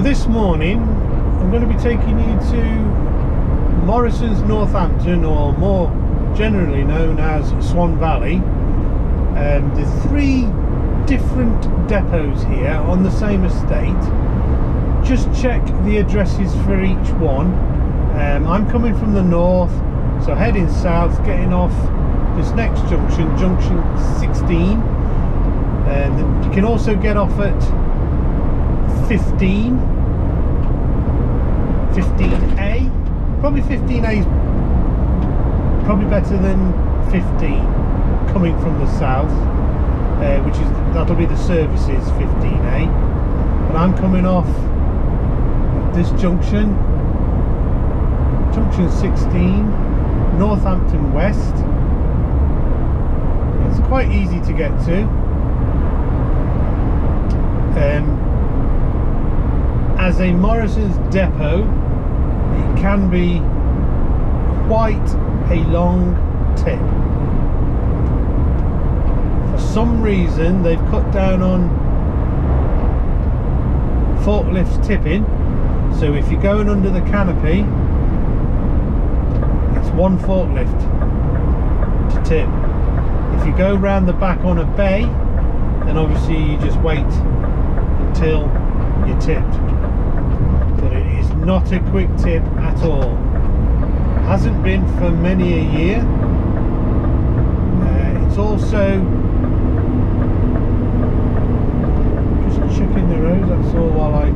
this morning I'm going to be taking you to Morrisons Northampton, or more generally known as Swan Valley. There's 3 different depots here on the same estate. Just check the addresses for each one. I'm coming from the north, so heading south, getting off this next junction, junction 16. You can also get off at 15A. Probably 15A is probably better than 15 coming from the south, that'll be the services 15A. But I'm coming off this junction, junction 16, Northampton West. It's quite easy to get to. As a Morrisons depot, it can be quite a long tip. For some reason they've cut down on forklifts tipping, so if you're going under the canopy, it's 1 forklift to tip. If you go round the back on a bay, then obviously you just wait until you're tipped. But it is not a quick tip at all. Hasn't been for many a year. It's also just checking the road, that's all, while I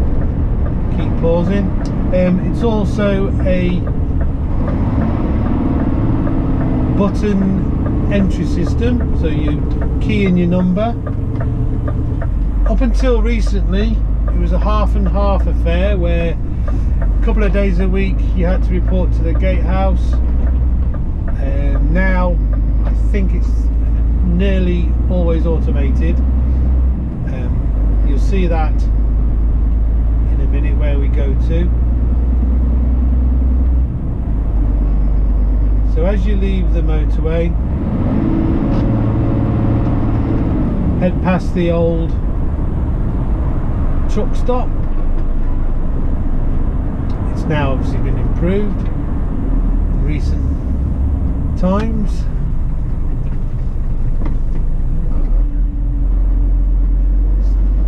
keep pausing. It's also a button entry system, so you key in your number. Up until recently it was a half and half affair, where a couple of days a week you had to report to the gatehouse. Now I think it's nearly always automated. You'll see that in a minute where we go to. So as you leave the motorway, head past the old truck stop. It's now obviously been improved in recent times.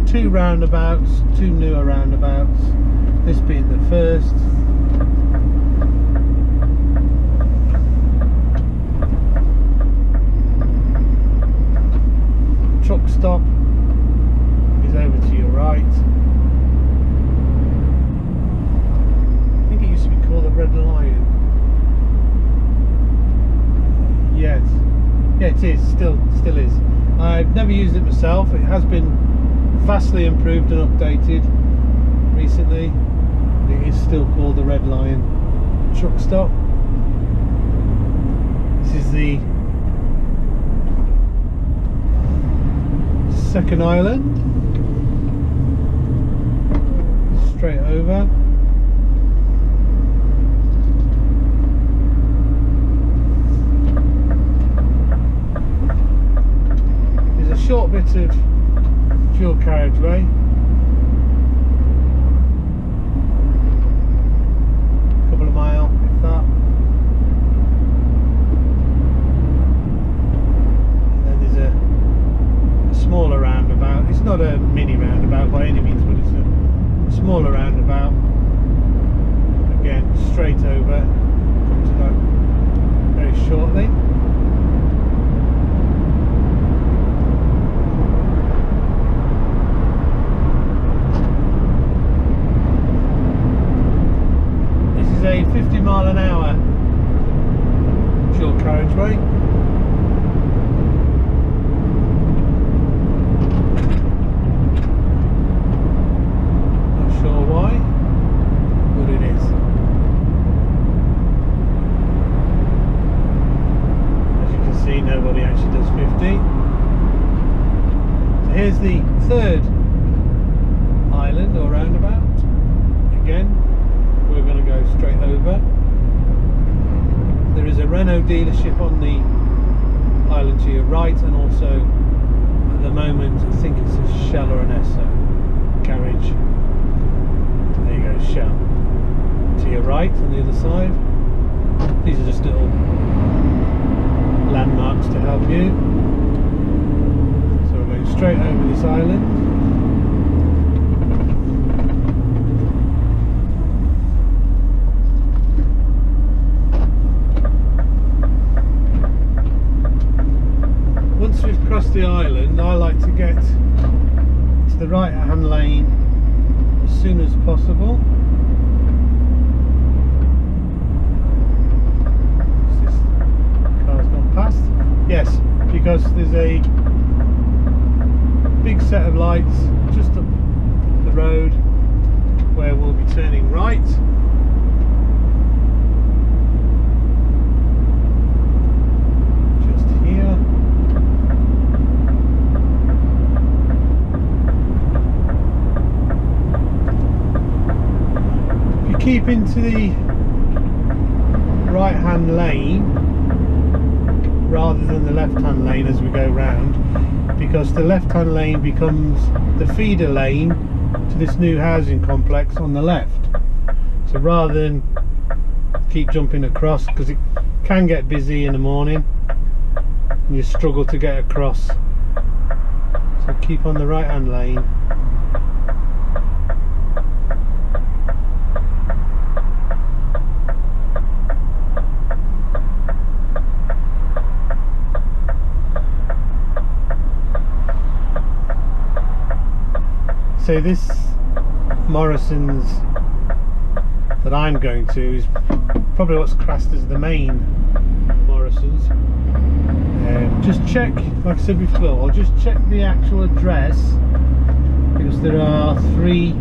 There's 2 roundabouts, 2 newer roundabouts, this being the first. Truck stop is over to your right. I think it used to be called the Red Lion. Yes, yeah, it is. Still is. I've never used it myself. It has been vastly improved and updated recently. It is still called the Red Lion truck stop. This is the second island, straight over. There's a short bit of dual carriageway, a couple of miles if that. Smaller roundabout. It's not a mini roundabout by any means, but it's a smaller roundabout. Again, straight over. Come to that very shortly. This is a 50 mile an hour dual carriageway. Nobody actually does 50. So here's the third island or roundabout. Again, we're going to go straight over. There is a Renault dealership on the island to your right, and also at the moment I think it's a Shell or an Esso garage. tortoise shell. To your right on the other side. These are just little landmarks to help you. So we're going straight over this island. Once we've crossed the island, I like to get to the right hand lane as soon as possible. This car's gone past. Yes, because there's a big set of lights just up the road where we'll be turning right. Just here. Keep into the right hand lane rather than the left hand lane as we go round, because the left hand lane becomes the feeder lane to this new housing complex on the left. So rather than keep jumping across, because it can get busy in the morning and you struggle to get across, so keep on the right hand lane. So this Morrisons that I'm going to is probably what's classed as the main Morrisons. Just check, like I said before, I'll just check the actual address, because there are 3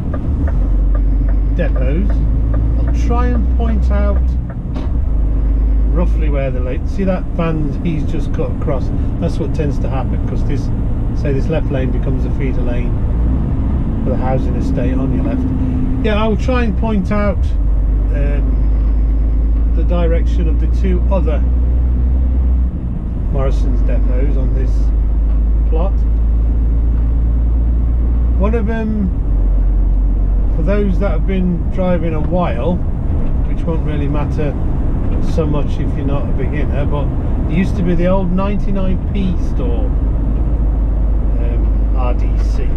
depots. I'll try and point out roughly where the lane. See that van he's just cut across? That's what tends to happen, because this, say this left lane becomes a feeder lane for the housing estate on your left. Yeah, I will try and point out the direction of the 2 other Morrisons depots on this plot. One of them, for those that have been driving a while, which won't really matter so much if you're not a beginner, but it used to be the old 99p store, RDC.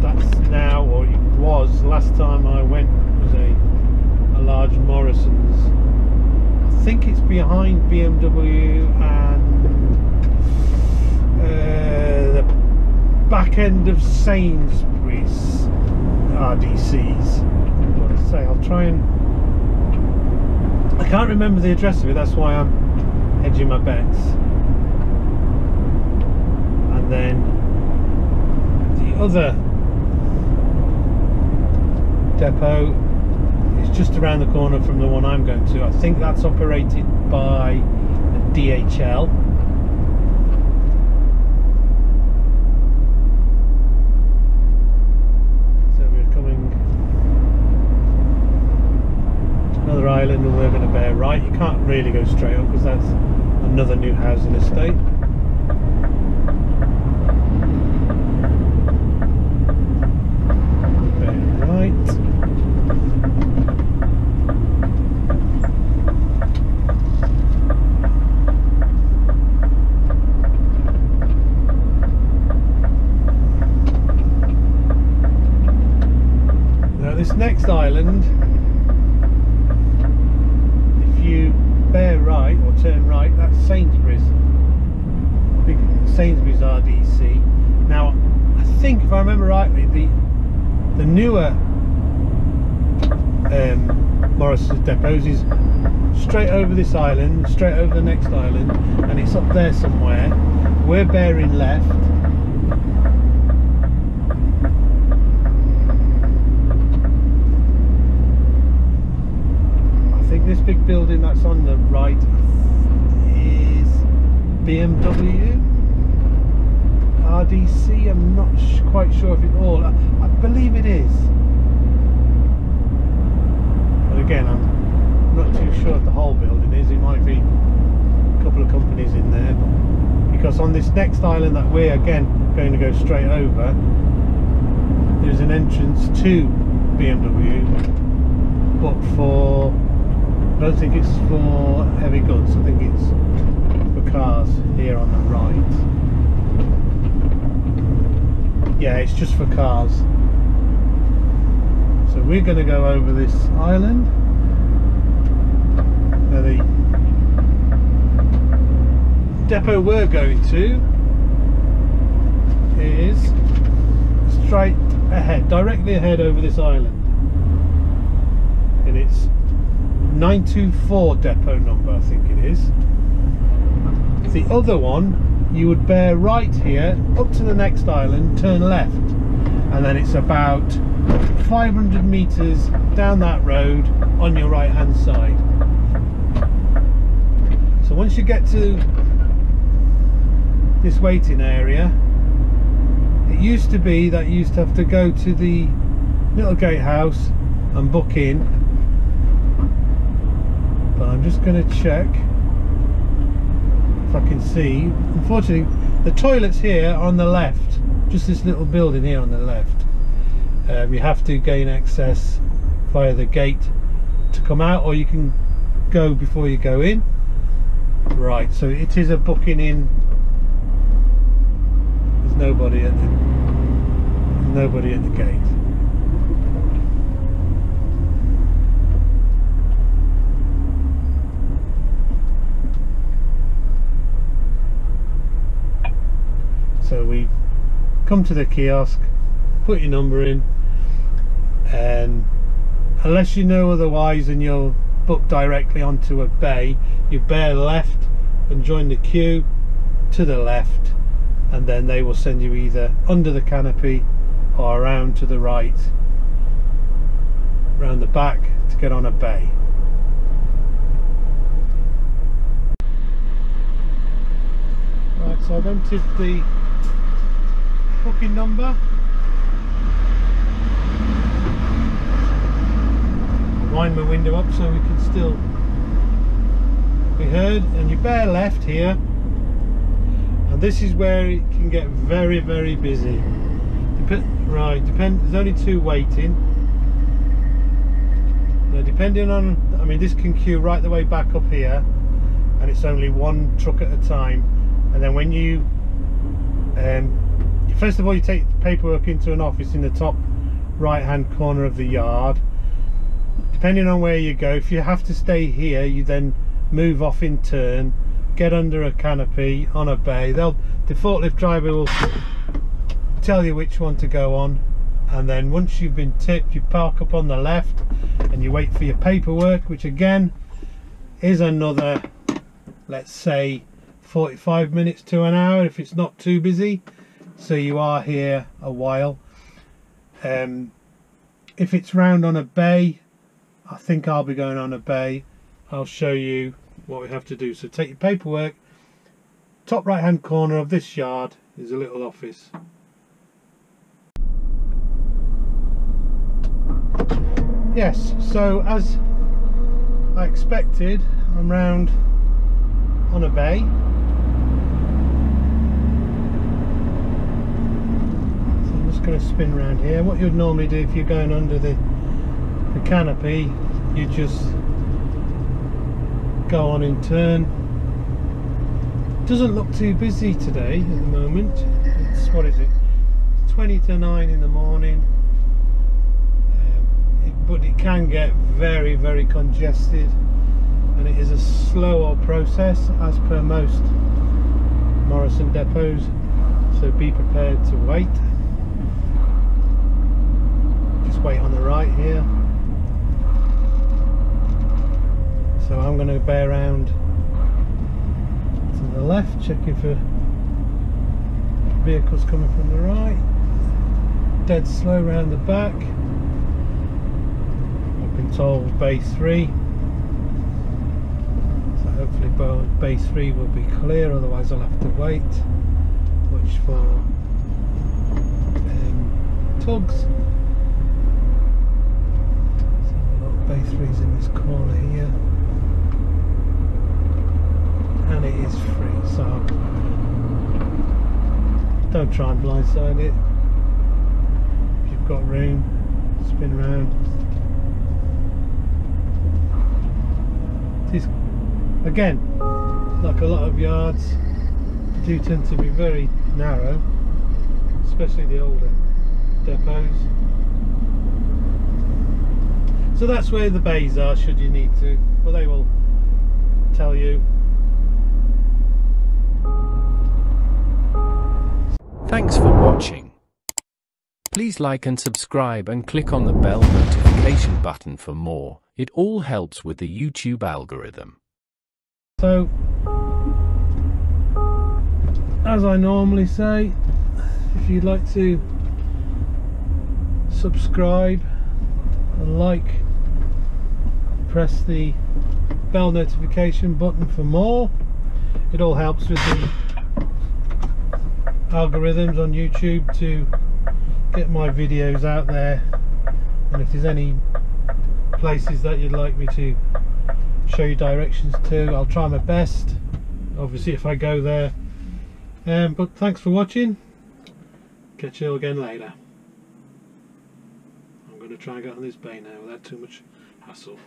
That's now, or it was last time I went, was a large Morrisons. I think it's behind BMW and the back end of Sainsbury's RDCs. What to say? I'll try and, I can't remember the address of it, that's why I'm hedging my bets. And then the other depot is just around the corner from the one I'm going to. I think that's operated by DHL. So we're coming to another island and we're going to bear right. You can't really go straight up because that's another new housing estate. Bear right. This next island, if you bear right or turn right, that's Sainsbury's, big Sainsbury's RDC. Now I think, if I remember rightly, the newer Morrisons depots is straight over this island, straight over the next island, and it's up there somewhere. We're bearing left. This big building that's on the right is BMW RDC. I'm not quite sure if it's all. I believe it is, but again I'm not too sure if the whole building is. It might be a couple of companies in there, because on this next island that we're again going to go straight over, there's an entrance to BMW, but I don't think it's for heavy goods. I think it's for cars here on the right. Yeah, it's just for cars. So we're going to go over this island. Now the depot we're going to is straight ahead, directly ahead over this island, and it's 924 depot number, I think it is. The other one you would bear right here up to the next island, turn left, and then it's about 500 meters down that road on your right hand side. So once you get to this waiting area, it used to be that you used to have to go to the little gatehouse and book in, but I'm just going to check if I can see. Unfortunately, the toilets here are on the left, just this little building here on the left. You have to gain access via the gate to come out, or you can go before you go in. Right, so it is a booking in. There's nobody at the gate. So we come to the kiosk, put your number in, and unless you know otherwise and you'll book directly onto a bay, you bear left and join the queue to the left, and then they will send you either under the canopy or around to the right, around the back, to get on a bay. Right, so I've entered the booking number. Wind my window up so we can still be heard, and you bear left here, and this is where it can get very, very busy. There's only two waiting. Now depending on, I mean, this can queue right the way back up here, and it's only one truck at a time. And then when you first of all, you take the paperwork into an office in the top right hand corner of the yard. Depending on where you go, if you have to stay here, you then move off in turn, get under a canopy on a bay. The forklift driver will tell you which one to go on, and then once you've been tipped, you park up on the left and you wait for your paperwork, which again is another, let's say, 45 minutes to an hour if it's not too busy. So you are here a while. If it's round on a bay, I think I'll be going on a bay. I'll show you what we have to do. So take your paperwork, top right hand corner of this yard is a little office. Yes, so as I expected, I'm round on a bay. Going to spin around here. What you'd normally do if you're going under the canopy, you just go on in turn. Doesn't look too busy today at the moment. It's, what is it, 20 to 9 in the morning, but it can get very, very congested, and it is a slower process as per most Morrison depots, so be prepared to wait. Wait on the right here. So I'm going to bear around to the left, checking for vehicles coming from the right. Dead slow round the back. I've been told bay 3, so hopefully bay 3 will be clear, otherwise I'll have to wait. Watch for tugs. Bay 3's in this corner here, and it is free, so don't try and blindside it. If you got room, spin around. It is, again, like a lot of yards, do tend to be very narrow, especially the older depots. So that's where the bays are, should you need to, but they will tell you. Thanks for watching. Please like and subscribe and click on the bell notification button for more. It all helps with the YouTube algorithm. So, as I normally say, if you'd like to subscribe and like, press the bell notification button for more. It all helps with the algorithms on YouTube to get my videos out there, and if there's any places that you'd like me to show you directions to, I'll try my best, obviously, if I go there. But thanks for watching. Catch you again later. I'm going to try and get on this bay now without too much hassle.